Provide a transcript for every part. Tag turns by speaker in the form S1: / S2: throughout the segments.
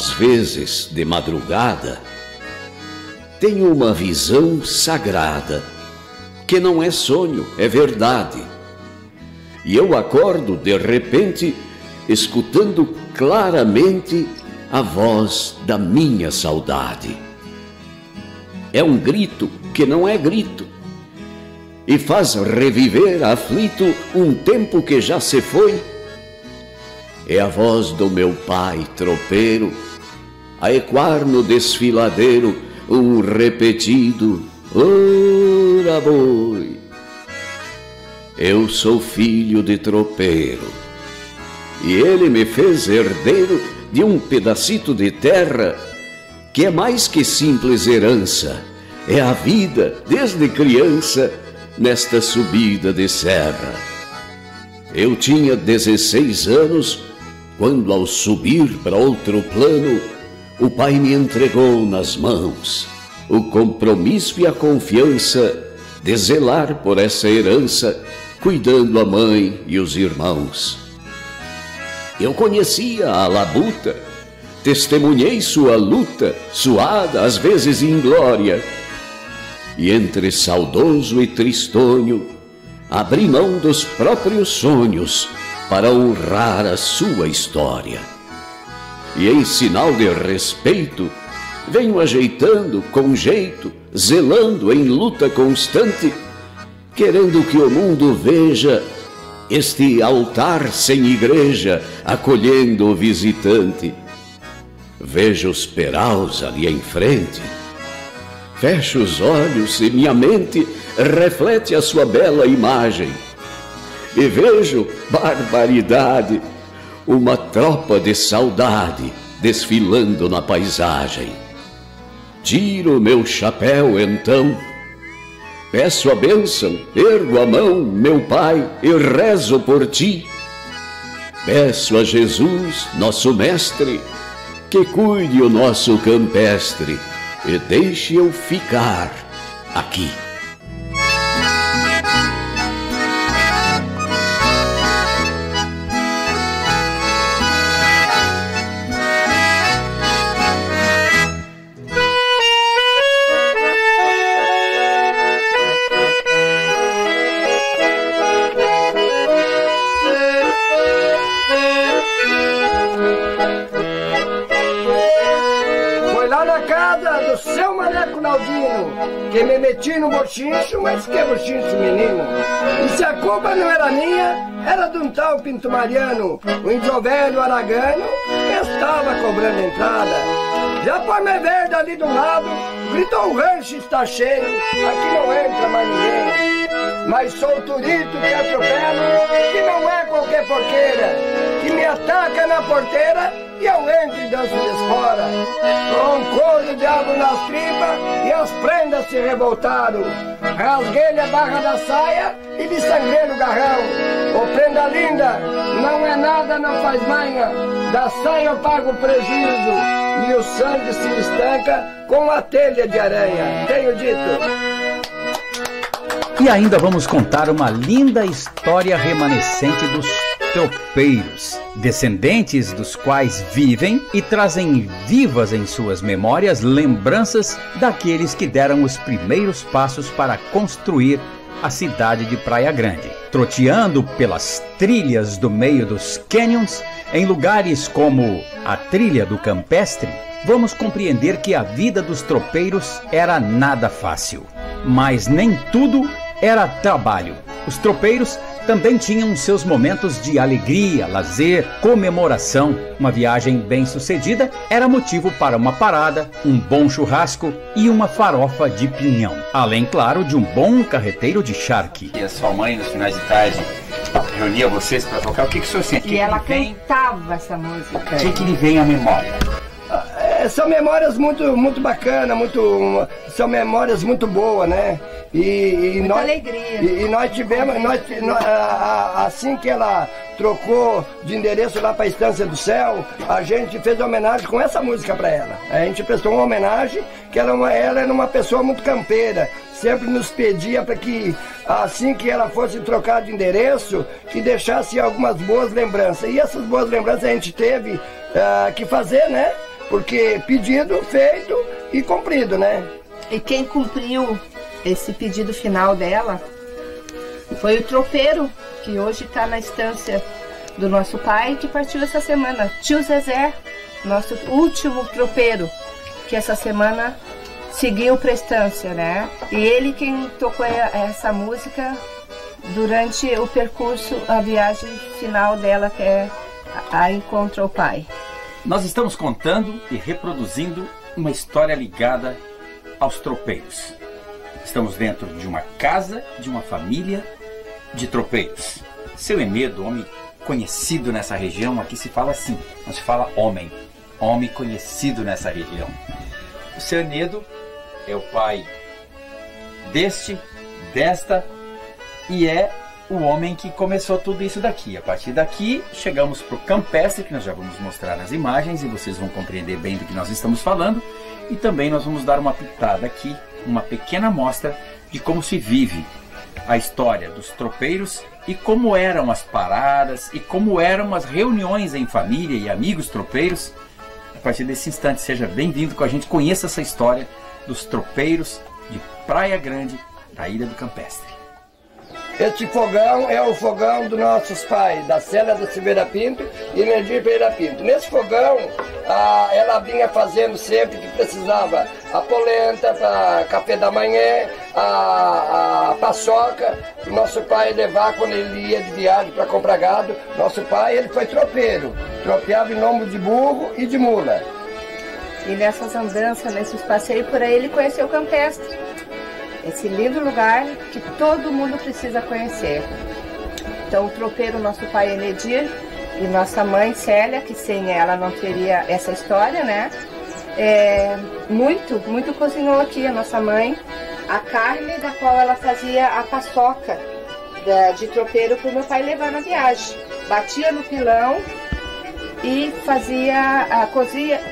S1: às vezes de madrugada, tenho uma visão sagrada, que não é sonho, é verdade. E eu acordo de repente, escutando claramente a voz da minha saudade. É um grito que não é grito, e faz reviver aflito um tempo que já se foi. É a voz do meu pai tropeiro, a ecoar no desfiladeiro um repetido ora boi. Eu sou filho de tropeiro, e ele me fez herdeiro de um pedacito de terra que é mais que simples herança, é a vida desde criança nesta subida de serra. Eu tinha 16 anos quando, ao subir para outro plano, o pai me entregou nas mãos o compromisso e a confiança de zelar por essa herança, cuidando a mãe e os irmãos. Eu conhecia a labuta, testemunhei sua luta, suada às vezes inglória, e entre saudoso e tristonho, abri mão dos próprios sonhos para honrar a sua história. E em sinal de respeito, venho ajeitando com jeito, zelando em luta constante, querendo que o mundo veja este altar sem igreja, acolhendo o visitante. Vejo os peraus ali em frente, fecho os olhos e minha mente reflete a sua bela imagem. E vejo, barbaridade, uma tropa de saudade desfilando na paisagem. Tiro meu chapéu então, peço a bênção, ergo a mão, meu pai, e rezo por ti. Peço a Jesus, nosso mestre, que cuide o nosso campestre e deixe eu ficar aqui.
S2: Que me meti no bochincho, mas que bochincho, menino. E se a culpa não era minha, era de um tal Pinto Mariano, o índio velho aragano, que estava cobrando entrada. Já por me ver dali do lado, gritou: o rancho está cheio, aqui não entra mais ninguém. Mas sou o turito que atropelo, que não é qualquer porqueira, que me ataca na porteira e eu entro e danço desfora. Com um cor de diabo nas tripas e as prendas se revoltaram. Rasguei-lhe a barra da saia e me sangrei no garrão. Ô prenda linda, não é nada, não faz manha. Da saia eu pago prejuízo e o sangue se estanca com a telha de aranha. Tenho dito.
S3: E ainda vamos contar uma linda história remanescente dos tropeiros, descendentes dos quais vivem e trazem vivas em suas memórias lembranças daqueles que deram os primeiros passos para construir a cidade de Praia Grande. Troteando pelas trilhas do meio dos canyons, em lugares como a Trilha do Campestre, vamos compreender que a vida dos tropeiros era nada fácil. Mas nem tudo era trabalho. Os tropeiros também tinham seus momentos de alegria, lazer, comemoração. Uma viagem bem-sucedida era motivo para uma parada, um bom churrasco e uma farofa de pinhão. Além, claro, de um bom carreteiro de charque.
S4: E a sua mãe, nos finais de tarde, reunia vocês para tocar. O que o senhor sente?
S5: E ela cantava essa música.
S4: O que lhe vem à memória?
S2: São memórias muito bacanas, são memórias muito boas, né?
S5: Muita
S2: nós,
S5: alegria.
S2: E nós tivemos, assim que ela trocou de endereço lá para a Estância do Céu, a gente fez homenagem com essa música para ela. A gente prestou uma homenagem, que ela era uma pessoa muito campeira, sempre nos pedia para que, assim que ela fosse trocar de endereço, que deixasse algumas boas lembranças. E essas boas lembranças a gente teve que fazer, né? porque pedido feito e cumprido, né?
S5: E quem cumpriu esse pedido final dela foi o tropeiro, que hoje está na estância do nosso pai, que partiu essa semana. Tio Zezé, nosso último tropeiro, que essa semana seguiu para a estância, né? E ele quem tocou essa música durante o percurso, a viagem final dela, que é a encontro ao pai.
S3: Nós estamos contando e reproduzindo uma história ligada aos tropeiros. Estamos dentro de uma casa, de uma família de tropeiros. Seu Enedo, homem conhecido nessa região, aqui se fala assim, não se fala homem conhecido nessa região. O seu Enedo é o pai desta, e é o homem que começou tudo isso daqui. A partir daqui, chegamos para o campestre, que nós já vamos mostrar nas imagens, e vocês vão compreender bem do que nós estamos falando. E também nós vamos dar uma pitada aqui, uma pequena amostra de como se vive a história dos tropeiros e como eram as paradas e como eram as reuniões em família e amigos tropeiros. A partir desse instante, seja bem-vindo com a gente, conheça essa história dos tropeiros de Praia Grande, da Ilha do Campestre.
S2: Este fogão é o fogão dos nossos pais, da Célia da Silveira Pinto e Nendir Pereira Pinto. Nesse fogão, ela vinha fazendo sempre que precisava a polenta para café da manhã, a paçoca, que o nosso pai levar quando ele ia de viagem para comprar gado. Nosso pai, ele foi tropeiro, tropeava em lombo de burro e de mula.
S5: E nessas andanças, nesses passeios por aí, ele conheceu o Campestre. Esse lindo lugar que todo mundo precisa conhecer. Então, o tropeiro, nosso pai Enedir, e nossa mãe Célia, que sem ela não teria essa história, né? Muito cozinhou aqui a nossa mãe. A carne da qual ela fazia a paçoca de tropeiro para o meu pai levar na viagem. Batia no pilão e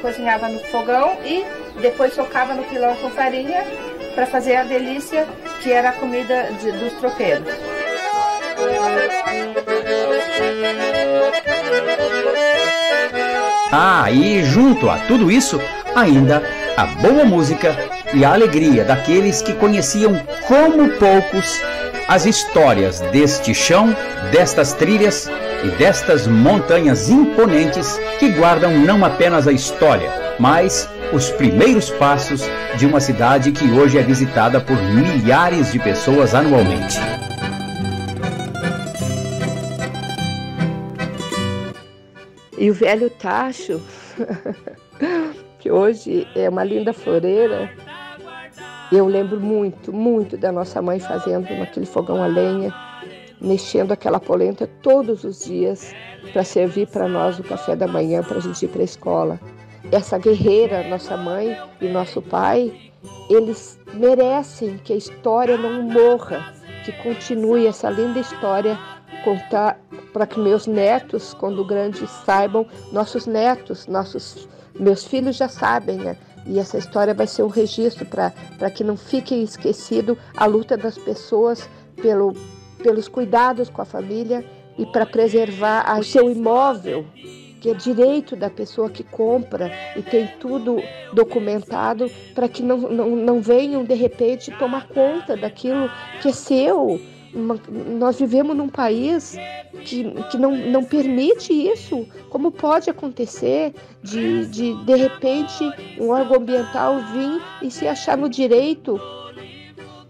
S5: cozinhava no fogão e depois socava no pilão com farinha para fazer a delícia que era a comida dos tropeiros.
S3: E junto a tudo isso, ainda a boa música e a alegria daqueles que conheciam como poucos as histórias deste chão, destas trilhas e destas montanhas imponentes que guardam não apenas a história, mas os primeiros passos de uma cidade que hoje é visitada por milhares de pessoas anualmente.
S5: E o velho tacho, que hoje é uma linda floreira, eu lembro muito da nossa mãe fazendo naquele fogão a lenha, mexendo aquela polenta todos os dias para servir para nós o café da manhã para a gente ir para a escola. Essa guerreira, nossa mãe e nosso pai, eles merecem que a história não morra, que continue essa linda história, contar para que meus netos, quando grandes, saibam, meus filhos já sabem, né? E essa história vai ser um registro para que não fique esquecido a luta das pessoas pelos cuidados com a família e para preservar o seu imóvel, que é direito da pessoa que compra e tem tudo documentado, para que não venham, de repente, tomar conta daquilo que é seu. Nós vivemos num país que não permite isso. Como pode acontecer de repente, um órgão ambiental vir e se achar no direito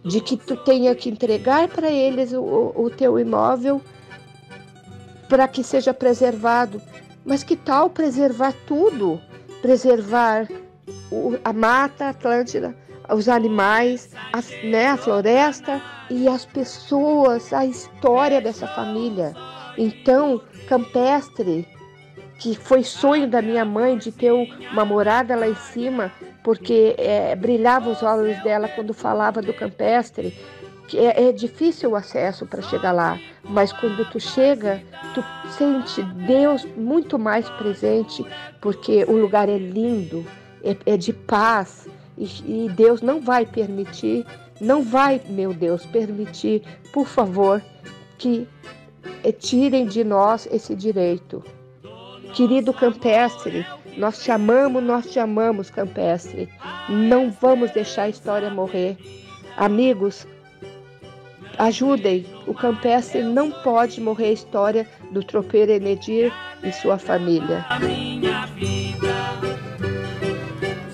S5: de que tu tenha que entregar para eles o teu imóvel para que seja preservado? Mas que tal preservar tudo? Preservar a Mata Atlântida, os animais, a floresta e as pessoas, a história dessa família. Então, Campestre, que foi sonho da minha mãe de ter uma morada lá em cima, porque brilhava os olhos dela quando falava do Campestre, que é difícil o acesso para chegar lá, mas quando tu chega, tu sente Deus muito mais presente, porque o lugar é lindo, é de paz, e Deus não vai permitir, meu Deus, permitir, por favor, que tirem de nós esse direito. Querido Campestre, Nós te amamos, Campestre. Não vamos deixar a história morrer. Amigos, ajudem. O Campestre não pode morrer a história do tropeiro Enedir e sua família.
S6: A minha vida,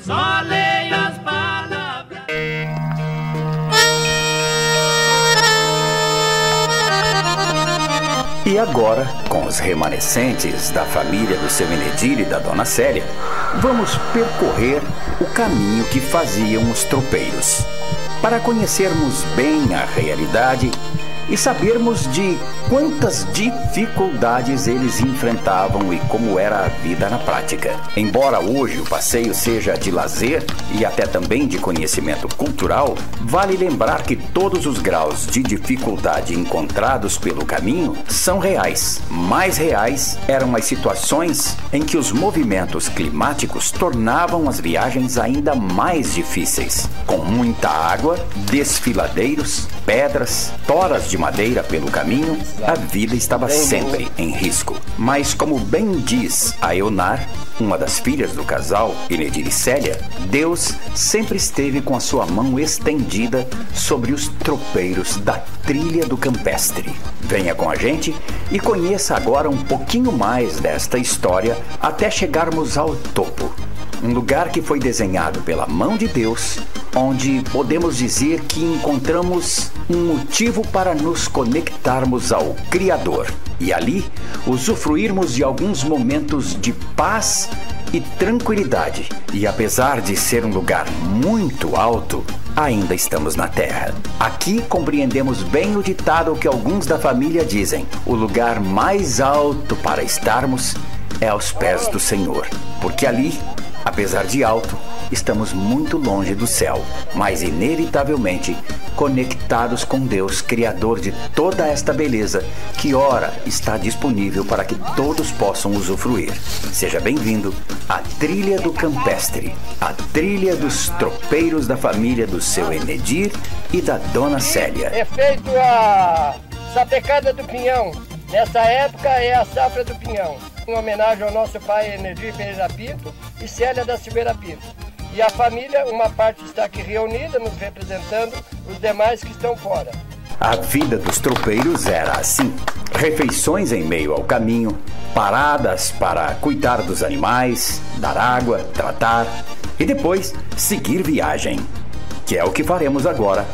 S6: só leio as palavras.
S3: E agora, com os remanescentes da família do seu Enedir e da Dona Célia, vamos percorrer o caminho que faziam os tropeiros, para conhecermos bem a realidade e sabermos de quantas dificuldades eles enfrentavam e como era a vida na prática. Embora hoje o passeio seja de lazer e até também de conhecimento cultural, vale lembrar que todos os graus de dificuldade encontrados pelo caminho são reais. Mais reais eram as situações em que os movimentos climáticos tornavam as viagens ainda mais difíceis, com muita água, desfiladeiros, pedras, toras de madeira pelo caminho. A vida estava sempre em risco. Mas como bem diz a Eunar, uma das filhas do casal, Enedir e Célia, Deus sempre esteve com a sua mão estendida sobre os tropeiros da Trilha do Campestre. Venha com a gente e conheça agora um pouquinho mais desta história até chegarmos ao topo. Um lugar que foi desenhado pela mão de Deus, onde podemos dizer que encontramos um motivo para nos conectarmos ao Criador e ali usufruirmos de alguns momentos de paz e tranquilidade. E apesar de ser um lugar muito alto, ainda estamos na terra. Aqui compreendemos bem o ditado que alguns da família dizem: o lugar mais alto para estarmos é aos pés do Senhor, porque ali, apesar de alto, estamos muito longe do céu, mas inevitavelmente conectados com Deus, Criador de toda esta beleza, que ora está disponível para que todos possam usufruir. Seja bem-vindo à Trilha do Campestre, a trilha dos tropeiros da família do seu Enedir e da Dona Célia.
S2: É feito a sapecada do pinhão. Nessa época é a safra do pinhão, em homenagem ao nosso pai Enedir Pereira Pinto e Célia da Silveira Pinto. E a família, uma parte está aqui reunida, nos representando, os demais que estão fora.
S3: A vida dos tropeiros era assim: refeições em meio ao caminho, paradas para cuidar dos animais, dar água, tratar e depois seguir viagem, que é o que faremos agora,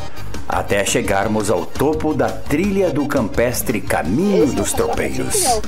S3: até chegarmos ao topo da Trilha do Campestre Caminho dos Tropeiros.